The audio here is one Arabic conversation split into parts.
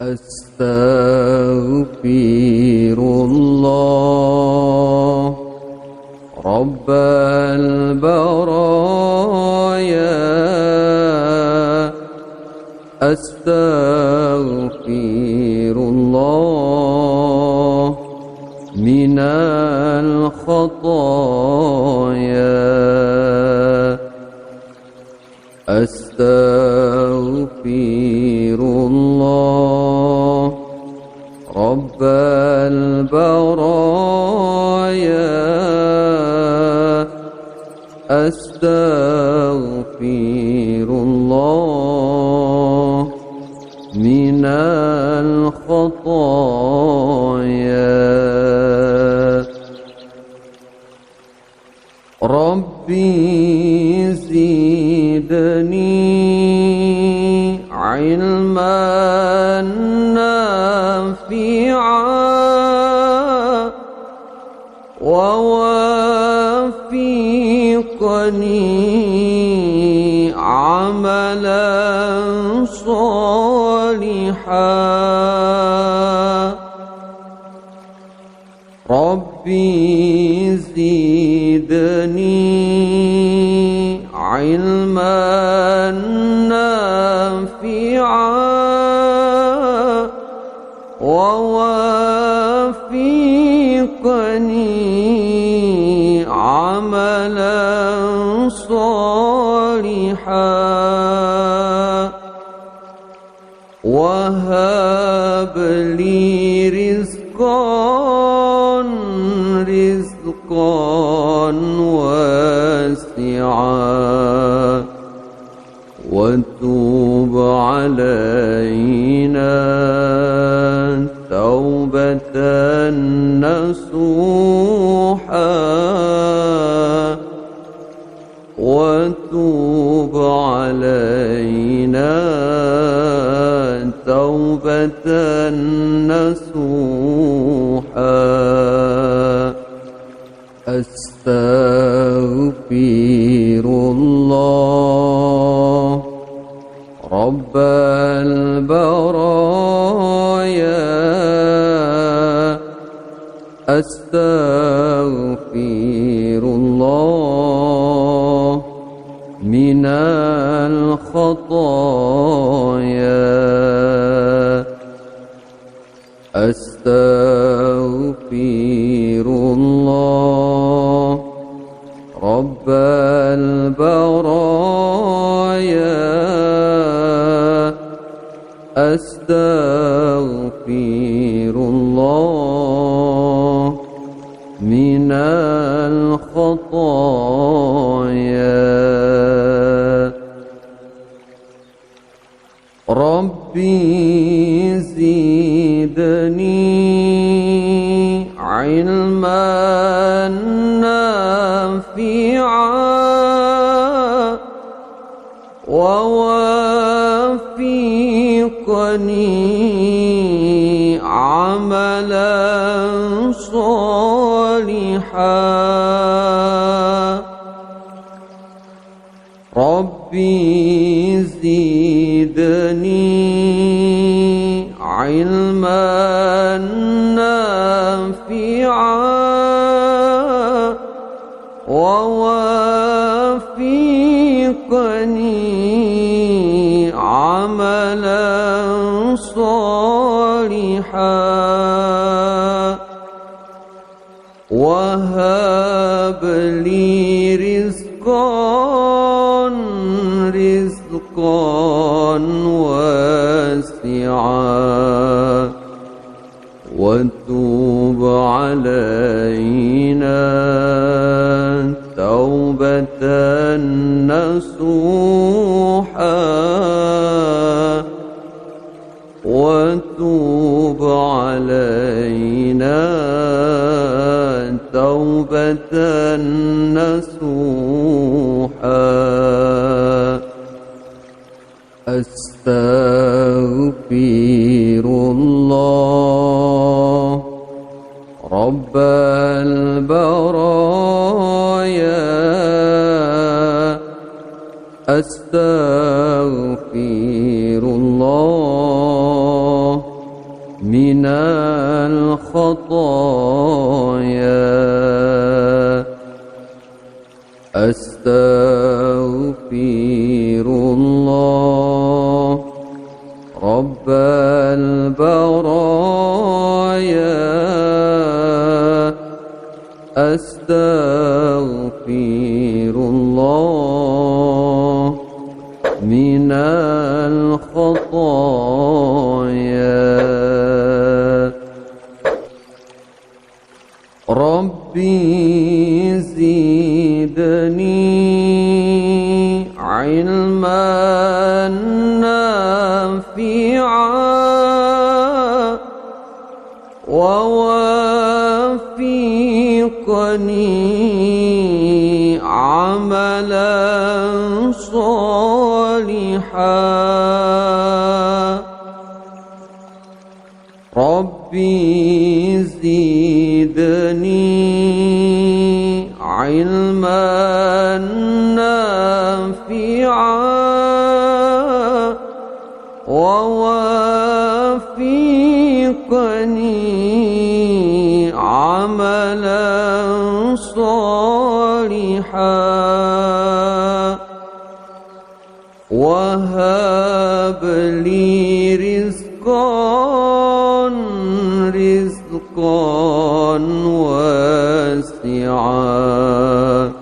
أستغفر الله رب البرايا، أستغفر الله من الخطايا، أستغفر الله رب البرايا، أستغفر الله من الخطايا. ربي زدني علما نافعا، ووفقني عملا صالحا. ربي زدني علما نافعا، ووفقني عملا صالحا، وهب لي رزقا واسعا، وتوب علينا توبة نصوحا، وتوب علينا توبة نصوحا. أستغفر الله رب البرايا، أستغفر الله من الخطايا، أستغفر الله رب البرايا، أستغفر الله من الخطايا. ربي زدني علما نافعا، ووفقني عملا صالحا. ربي زدني علما نافعا، ووفقني عملا صالحا، وهب لي رزقا واسعا، وتوب علينا توبة نصوحا، وتوب علينا توبة نصوحا. أستغفر الله رب البرايا، أستغفر الله من الخطايا أستغفر الله رب البرايا أستغفر الله من الخطايا ربي زدني علما نافعا ووفقني عملا صالحا ربي زدني علما نافعا ووفقني عملا صالحا وهب لي رزقا واسعا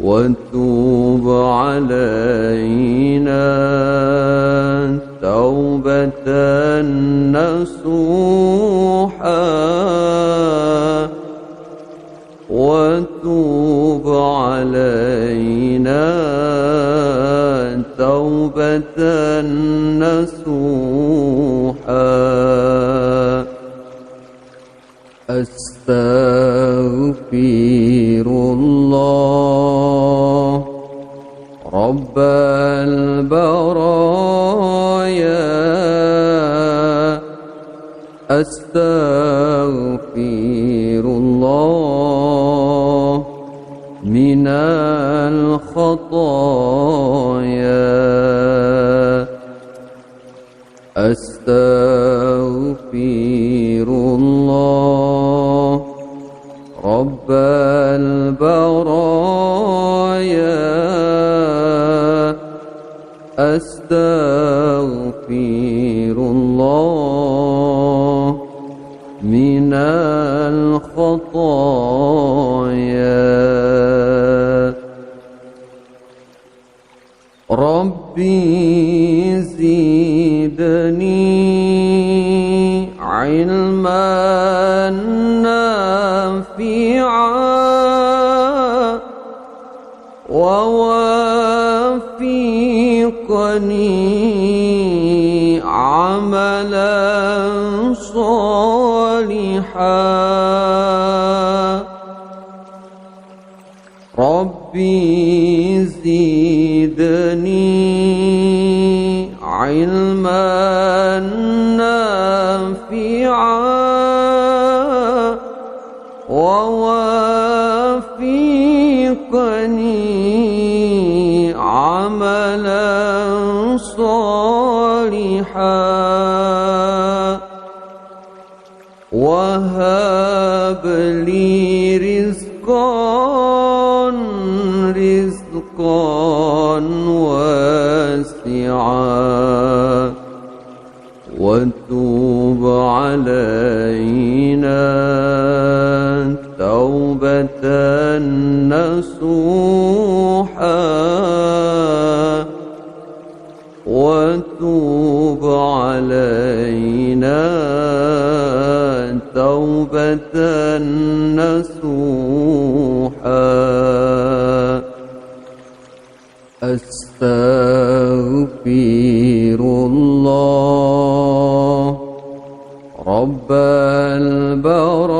وتوب علينا توبة نصوحا وتوب علينا توبة نصوحا أستغفر الله رب البرايا أستغفر الله من الخطايا أستغفر الله رب البرايا أستغفر الله من الخطايا ربي زدني علما نافعا ووفقني عملا صالحا ربي زدني علما نافعا ووفقني عملا صالحا وهب لي رزقا واسعا وتوب علينا توبة نصوحا وتوب علينا توبة نصوحا أستغفر الله رب البرايا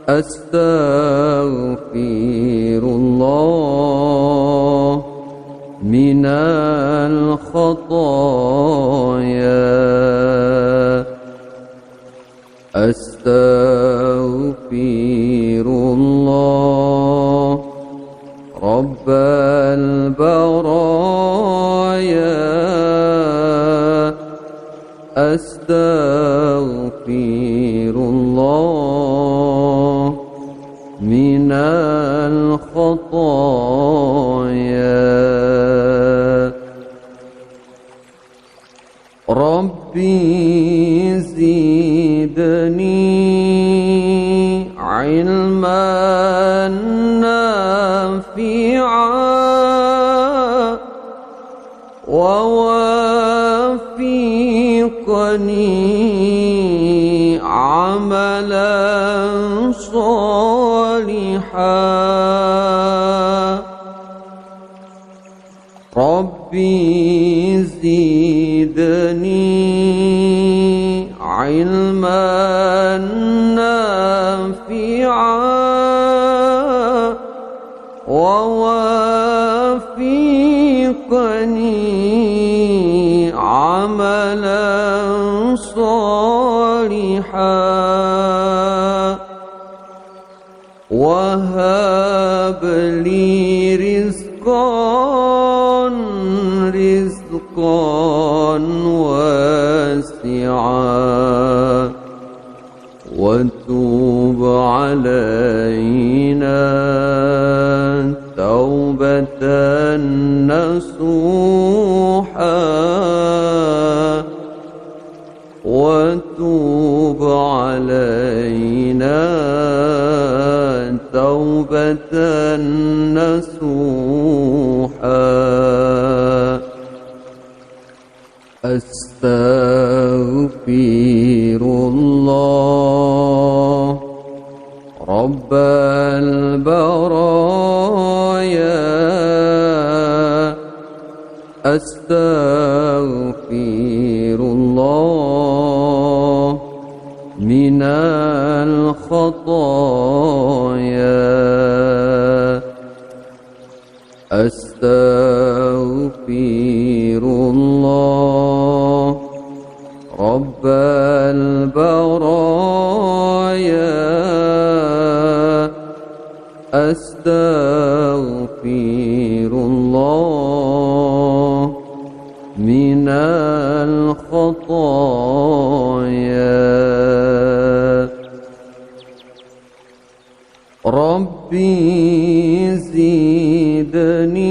أستغفر الله من الخطايا أستغفر الله رب البرايا علما نافعا ووافقني عملا صالحا ربي زدني علما نافعا ووافقني عملا صالحا وهب لي رزقا واسعا وتوب علينا توبة نصوحا وتوب علينا توبة نصوحا أستغفر الله رب البرايا أستغفر الله من الخطايا أستغفر الله رب البرايا أستغفر الله من الخطايا ربي زدني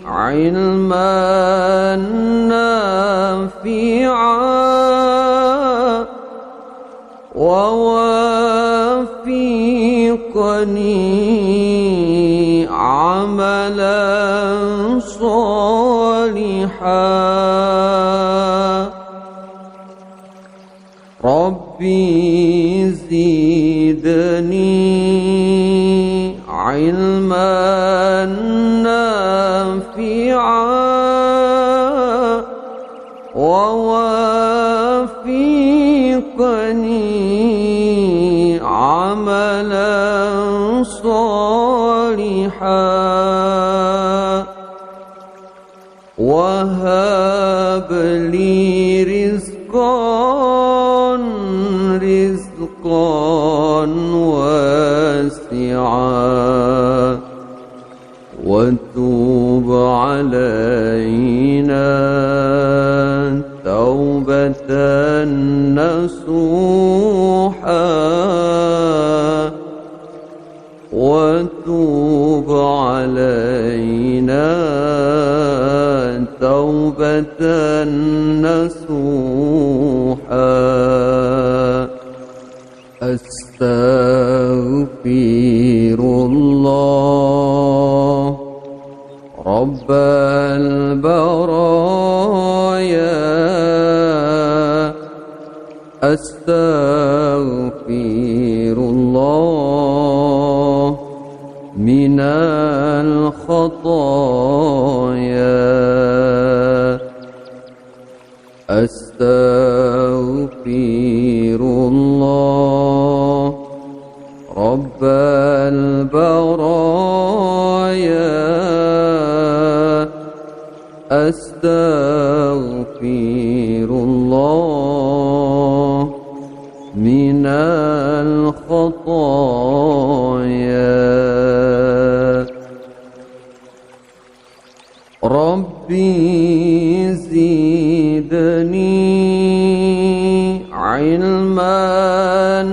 علما نافعا ووافقني عملا صالحا ربي زدني علما نافعا ووافقني عملا صالحا وهب لي رزقا واسعا وتوب علينا توبة نصوحا وتوب علينا توبة نصوحا أستغفر الله رب البرايا أستغفر الله من الخطايا أستغفر الله رب البرايا أستغفر الله من الخطايا ربي زدني علما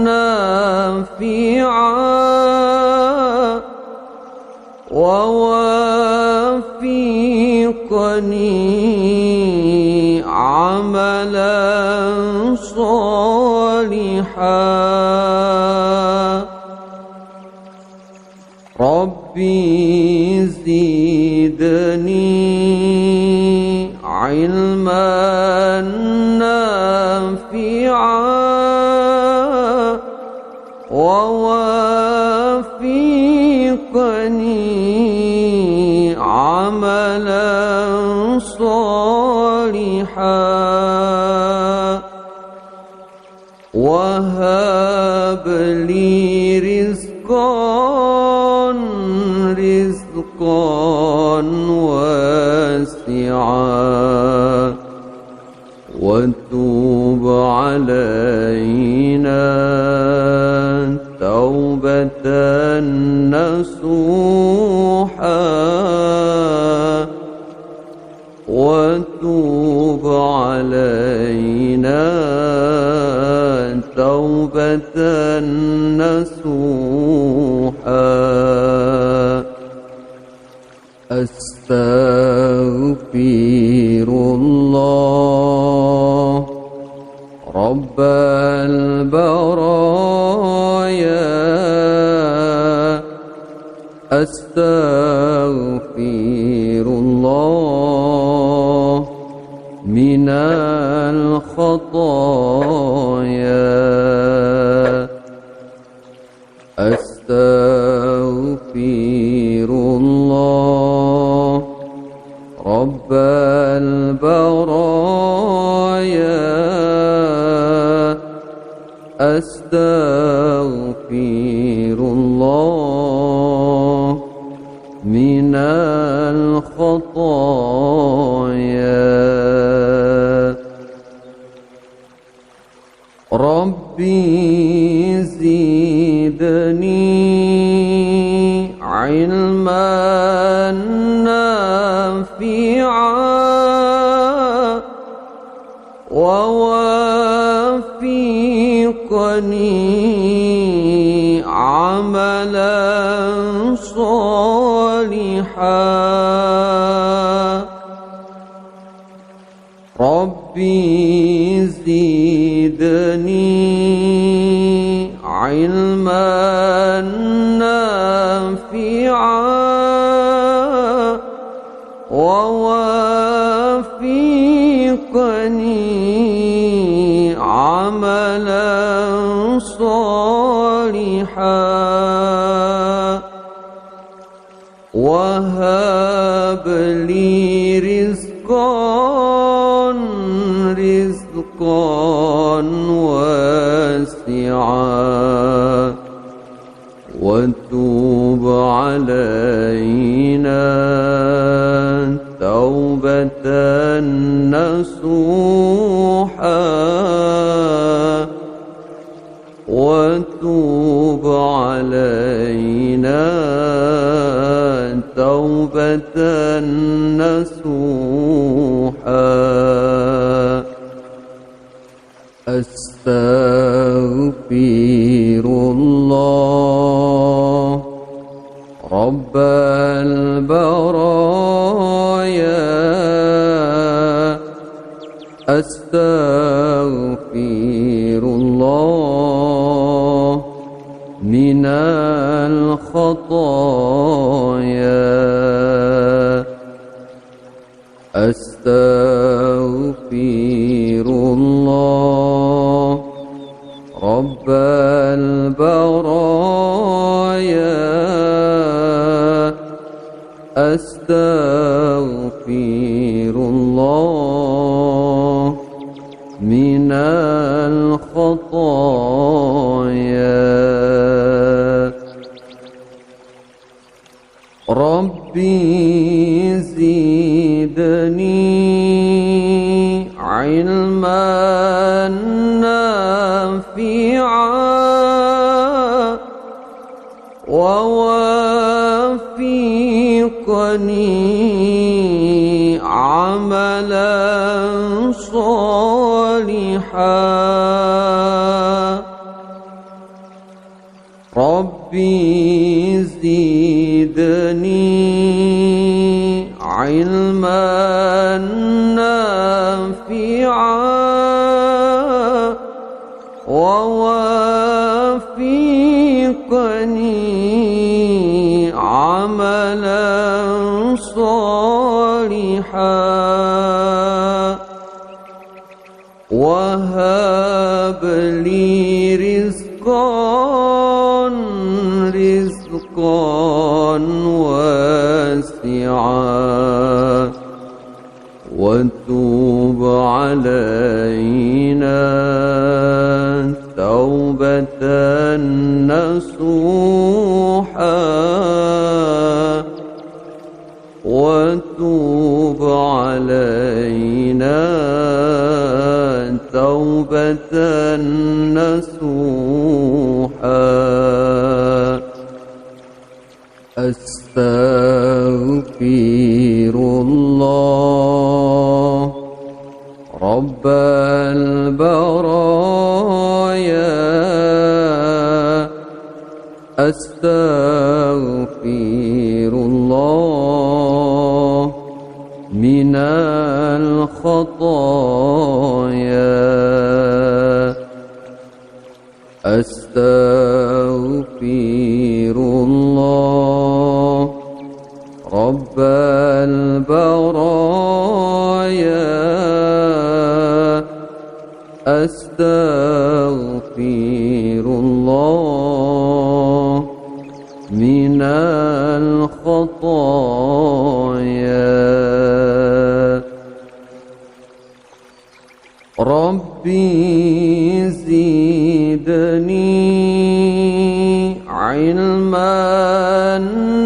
نافعا ووافقني عملا صالحا ربي زدني علما نافعا ووفقني عملا صالحا وهب لي رزقا واسعا وتوب علينا توبة نصوحا وتوب علينا توبة نصوحا أستغفر الله رب البرايا أستغفر الله من الخطايا أستغفر الله رب البرايا أستغفر الله من الخطايا ربي زدني علما نافعا ووفقني عملا صالحا ربي زدني علما نافعا ووفقني عملا صالحا وهب لي رزقا واسعا وتوب علينا توبة نصوحا وتوب علينا توبة نصوحا أستغفر الله رب البرايا أستغفر الله من الخطايا أستغفر الله رب البرايا أستغفر الله من الخطايا ربي زدني علما نافعا ووفقني عملا صالحا ربي زدني علما نافعا ووفقني رزقا واسعا وتوب علينا توبة نصوحا وتوب علينا توبة نصوحا أستغفر الله رب البرايا أستغفر الله من الخطايا أستغفر الله رب البرايا أستغفر الله من الخطايا ربي زدني علما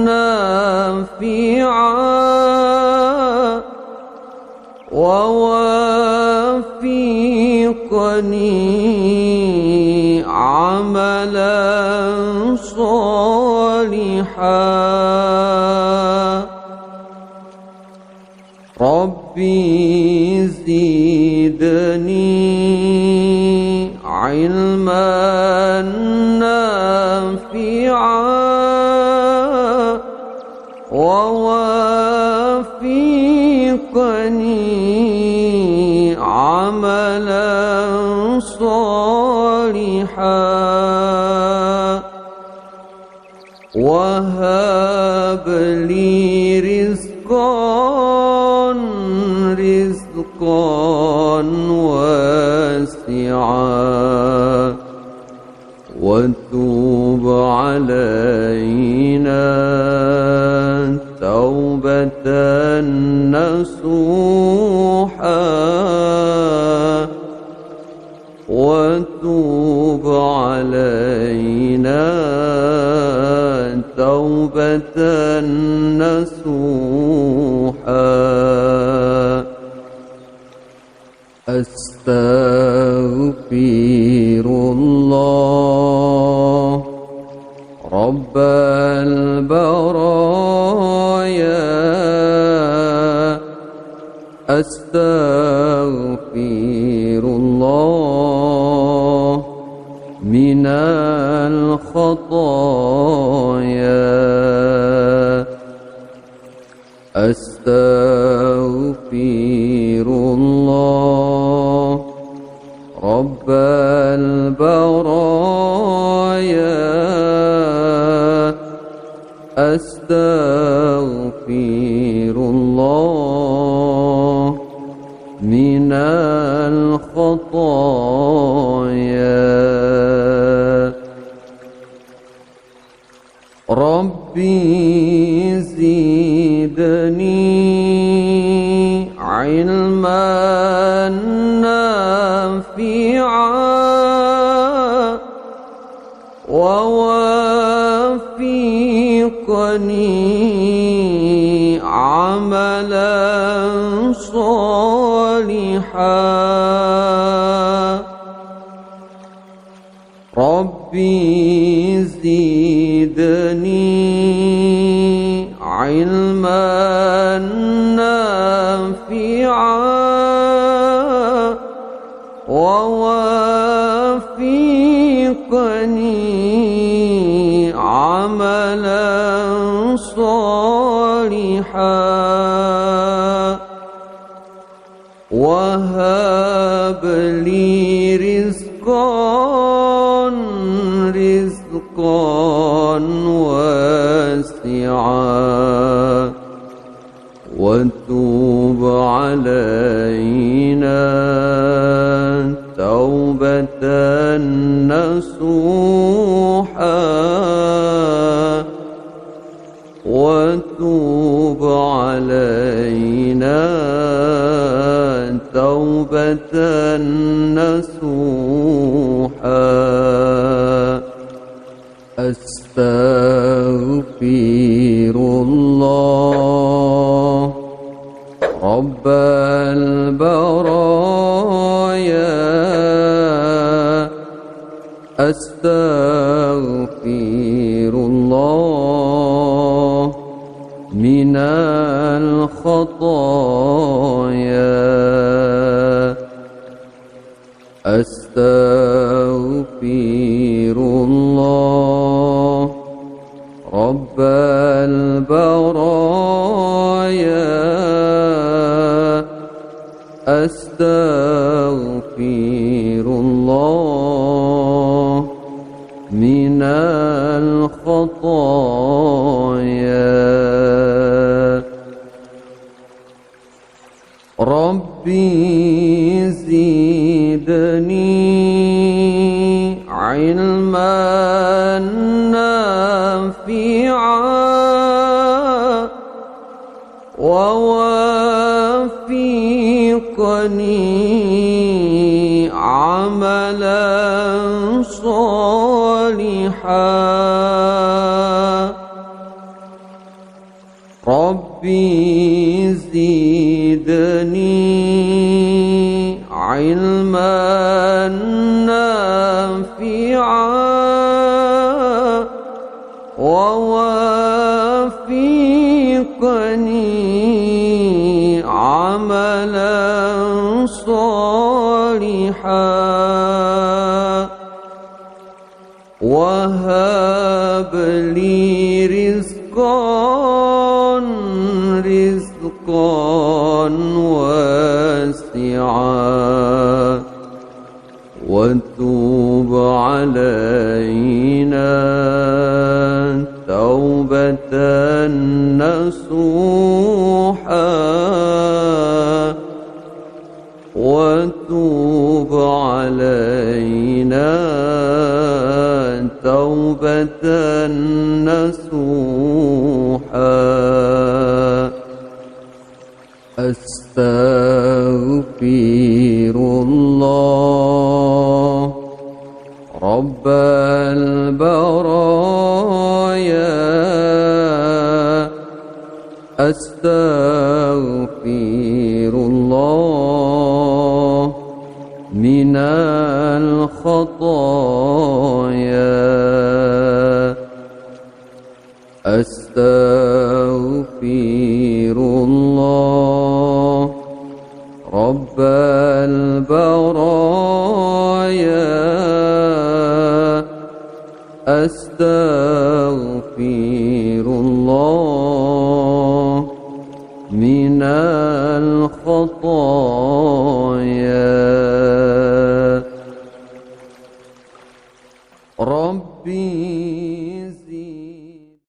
نافعا ووفقني عملا صالحا ربي زدني علما نافعا ووفقني عملا صالحا وهب لي رزقا واسعا وتوب علينا توبة نصوحا وتوب علينا توبة نصوحا أستغفر الله رب البرايا أستغفر الله من الخطايا أستغفر الله رب البرايا أستغفر الله من الخطايا ربي زدني علما نافعا ووفقني عملا صالحا ربي زدني علما نافعا ووفقني عملا صالحا وهب لي رزقا واسعا وتوب علينا توبة نصوحا أستغفر الله رب البرايا أستغفر الله من الخطايا أستغفر الله رب البرايا أستغفر الله من الخطايا ربي زدني علما نافعا ووفقني عملا صالحا ربي زدني علما نافعا ووفقني عملا صالحا وهب لي رزقا واسعا وتوب علينا توبة نصوحا وتوب علينا توبة نصوحا أستغفر الله رب البرايا أستغفر الله من الخطايا أستغفر الله رب البرايا أستغفر الله من الخطايا ربي زدني